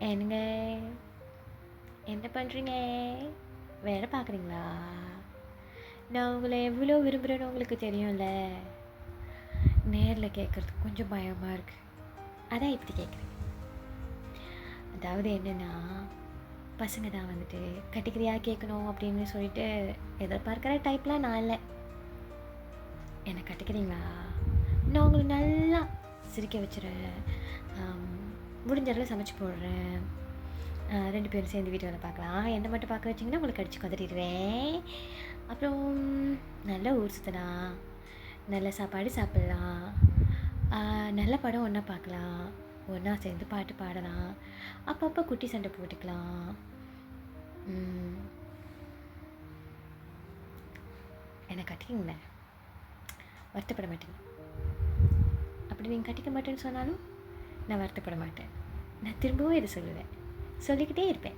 என்னங்க, என்ன பண்ணுறீங்க? வேலை பார்க்குறீங்களா? நான் உங்களை எவ்வளோ விரும்புகிறேன்னு உங்களுக்கு தெரியும்ல. நேரில் கேட்குறதுக்கு கொஞ்சம் பயமாக இருக்குது, அதான் இப்படி கேட்குறேன். அதாவது என்னென்னா, பசங்க தான் வந்துட்டு கட்டிக்கிறியா கேட்கணும் அப்படின்னு சொல்லிட்டு எதிர்பார்க்குற டைப்லாம் நான் இல்லை. என்னை கட்டிக்கிறீங்களா? நான் உங்களை நல்லா சிரிக்க வச்சுறேன், முடிஞ்ச அளவு சமைச்சு போடுறேன், 2 பேரும் சேர்ந்து வீட்டு வேலை பார்க்கலாம். என்னை மட்டும் பார்க்க வச்சிங்கன்னா உங்களுக்கு அடித்து கொதறிடுவேன். அப்புறம் நல்ல ஊர் சுற்றலாம், நல்ல சாப்பாடு சாப்பிட்லாம், நல்ல படம் ஒன்றா பார்க்கலாம், ஒன்றா சேர்ந்து பாட்டு பாடலாம், அப்பப்போ குட்டி சண்டை போட்டுக்கலாம். என்னை கட்டிக்கிங்களே, வருத்தப்பட மாட்டேங்க. அப்படி நீங்கள் கட்டிக்க மாட்டேன்னு சொன்னாலும் நான் வருத்தப்பட மாட்டேன். நான் திரும்பவும் இதை சொல்லுவேன், சொல்லிக்கிட்டே இருப்பேன்.